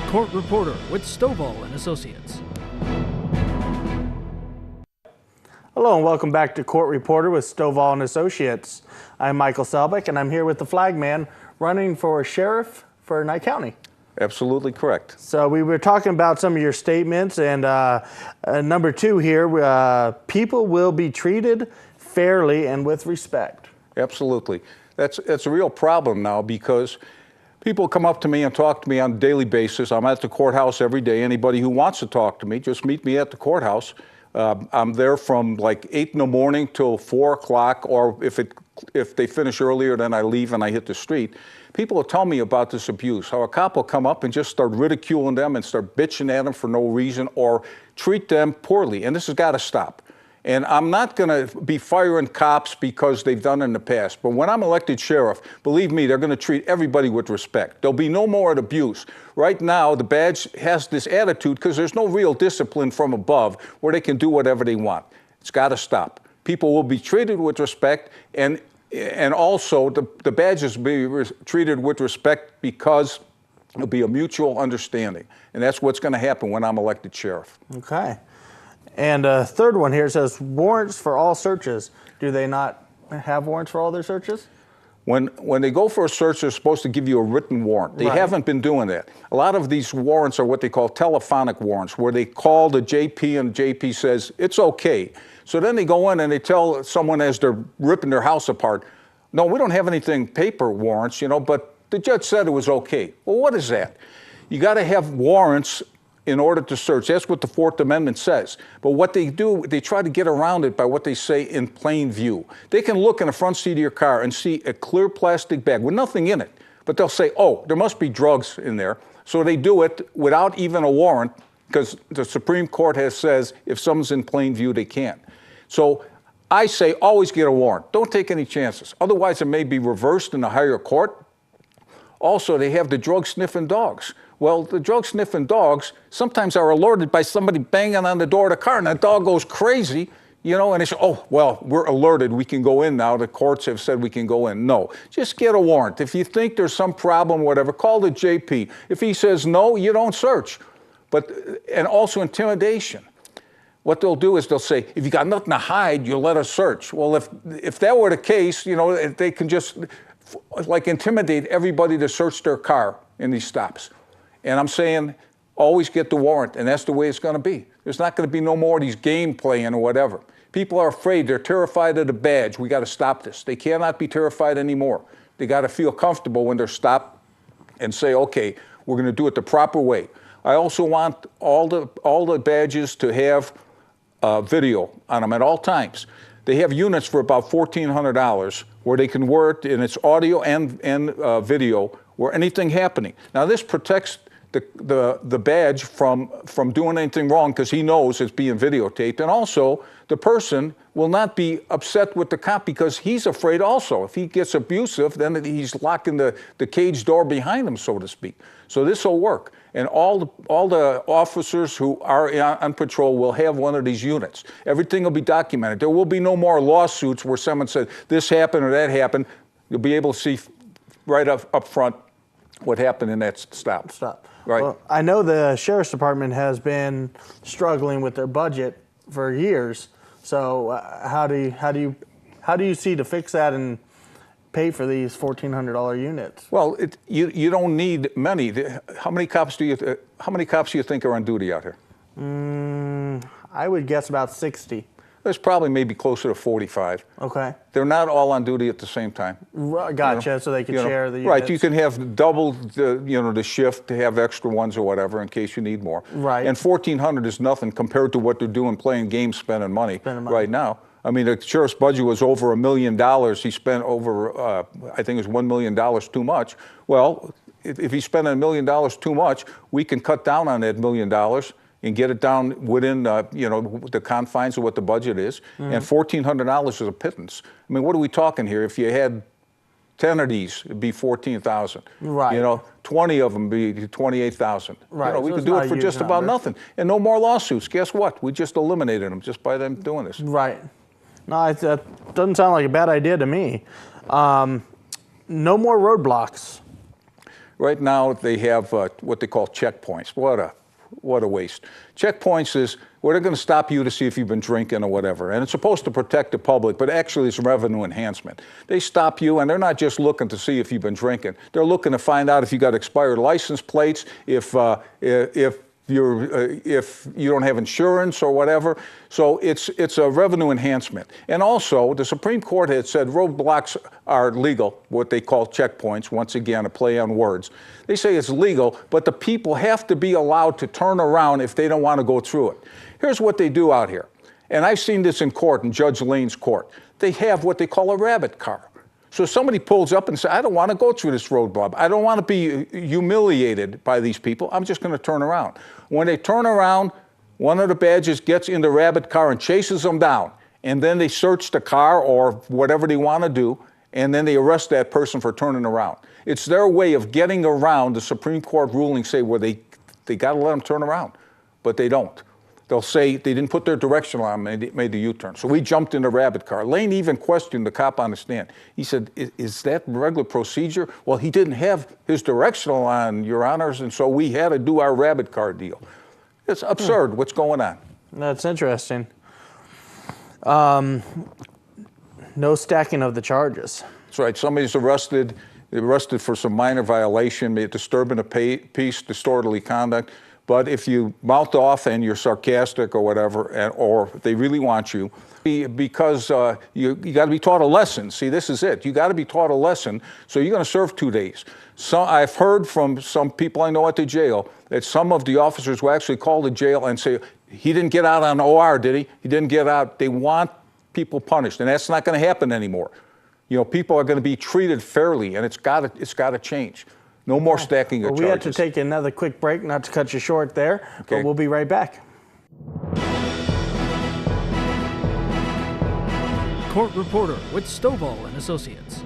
Court Reporter with Stovall and Associates. Hello and welcome back to Court Reporter with Stovall and Associates. I'm Michael Selbeck and I'm here with the Flagman running for sheriff for Nye County. Absolutely correct. So we were talking about some of your statements, and number two here, people will be treated fairly and with respect. Absolutely. That's a real problem now because people come up to me and talk to me on a daily basis. I'm at the courthouse every day. Anybody who wants to talk to me, just meet me at the courthouse. I'm there from like 8 in the morning till 4 o'clock, or if they finish earlier, then I leave and I hit the street. People will tell me about this abuse, how a cop will come up and just start ridiculing them and start bitching at them for no reason or treat them poorly. And this has got to stop. And I'm not going to be firing cops because they've done it in the past. But when I'm elected sheriff, believe me, they're going to treat everybody with respect. There'll be no more abuse. Right now, the badge has this attitude because there's no real discipline from above where they can do whatever they want. It's got to stop. People will be treated with respect, and also the badges will be treated with respect because there'll be a mutual understanding. And that's what's going to happen when I'm elected sheriff. Okay. And third one here says warrants for all searches. Do they not have warrants for all their searches? When they go for a search, they're supposed to give you a written warrant. They haven't been doing that. A lot of these warrants are what they call telephonic warrants, where they call the JP and the JP says, it's okay. So then they go in and they tell someone as they're ripping their house apart, no, we don't have anything paper warrants, but the judge said it was okay. Well, what is that? You got to have warrants in order to search. That's what the Fourth Amendment says. But what they do, they try to get around it by what they say in plain view. They can look in the front seat of your car and see a clear plastic bag with nothing in it. But they'll say, oh, there must be drugs in there. So they do it without even a warrant because the Supreme Court has says if someone's in plain view, they can't. So I say always get a warrant. Don't take any chances. Otherwise, it may be reversed in a higher court. Also, they have the drug-sniffing dogs. Well, the drug-sniffing dogs sometimes are alerted by somebody banging on the door of the car, and that dog goes crazy, and they say, oh, well, we're alerted. We can go in now. The courts have said we can go in. No, just get a warrant. If you think there's some problem, whatever, call the JP. If he says no, you don't search. And also intimidation. What they'll do is they'll say, if you got nothing to hide, you'll let us search. Well, if that were the case, they can just intimidate everybody to search their car in these stops. And I'm saying, always get the warrant, and that's the way it's going to be. There's not going to be no more of these game playing or whatever. People are afraid. They're terrified of the badge. We got to stop this. They cannot be terrified anymore. They got to feel comfortable when they're stopped and say, okay, we're going to do it the proper way. I also want all the badges to have video on them at all times. They have units for about $1,400 where they can wear it in its audio and video where anything happening. Now this protects the badge from doing anything wrong because he knows it's being videotaped, and also the person will not be upset with the cop because he's afraid also. If he gets abusive, then he's locking the cage door behind him, so to speak. So this will work. And all the officers who are on patrol will have one of these units. Everything will be documented. There will be no more lawsuits where someone said this happened or that happened. You'll be able to see right up front what happened in that stop. Right. Well, I know the Sheriff's Department has been struggling with their budget for years. So how do you see to fix that and pay for these $1,400 units? Well, you don't need many. How many cops do you think are on duty out here? I would guess about 60. There's probably maybe closer to 45. Okay. They're not all on duty at the same time. Gotcha. So they can share the units. Right. You can have double the shift to have extra ones or whatever in case you need more. Right. And 1,400 is nothing compared to what they're doing playing games, spending money right now. I mean, the sheriff's budget was over $1 million. He spent over, I think it was $1 million too much. Well, if he's spending $1 million too much, we can cut down on that $1 million and get it down within, the confines of what the budget is. Mm-hmm. And $1,400 is a pittance. I mean, what are we talking here? If you had 10 of these, it'd be $14,000. Right. 20 of them be $28,000. Right. We could do it for just about nothing. And no more lawsuits. Guess what? We just eliminated them just by them doing this. Right. No, that doesn't sound like a bad idea to me. No more roadblocks. Right now, they have what they call checkpoints. What a waste. Checkpoints is where they're going to stop you to see if you've been drinking or whatever. And it's supposed to protect the public, but actually it's revenue enhancement. They stop you, and they're not just looking to see if you've been drinking. They're looking to find out if you got expired license plates, if you don't have insurance or whatever. So it's a revenue enhancement. And also, the Supreme Court had said roadblocks are legal, what they call checkpoints, once again, a play on words. They say it's legal, but the people have to be allowed to turn around if they don't want to go through it. Here's what they do out here. And I've seen this in court, in Judge Lane's court. They have what they call a rabbit car. So somebody pulls up and says, I don't want to go through this roadblock. I don't want to be humiliated by these people. I'm just going to turn around. When they turn around, one of the badges gets in the rabbit car and chases them down. And then they search the car or whatever they want to do, and then they arrest that person for turning around. It's their way of getting around the Supreme Court ruling, say, where they got to let them turn around, but they don't. They'll say they didn't put their directional on, made the U-turn. So we jumped in the rabbit car. Lane even questioned the cop on the stand. He said, is that regular procedure? Well, he didn't have his directional on, Your Honors, and so we had to do our rabbit car deal. It's absurd what's going on. That's interesting. No stacking of the charges. That's right. Somebody's arrested for some minor violation, disturbing the peace, disorderly conduct. But if you mouth off and you're sarcastic or whatever, or they really want you, because you got to be taught a lesson. See, this is it. You got to be taught a lesson, so you're going to serve 2 days. So I've heard from some people I know at the jail that some of the officers will actually call the jail and say, he didn't get out on OR, did he? He didn't get out. They want people punished, and that's not going to happen anymore. You know, people are going to be treated fairly, and it's got to change. No more stacking of charges. We have to take another quick break, not to cut you short there, but we'll be right back. Court reporter with Stovall and Associates.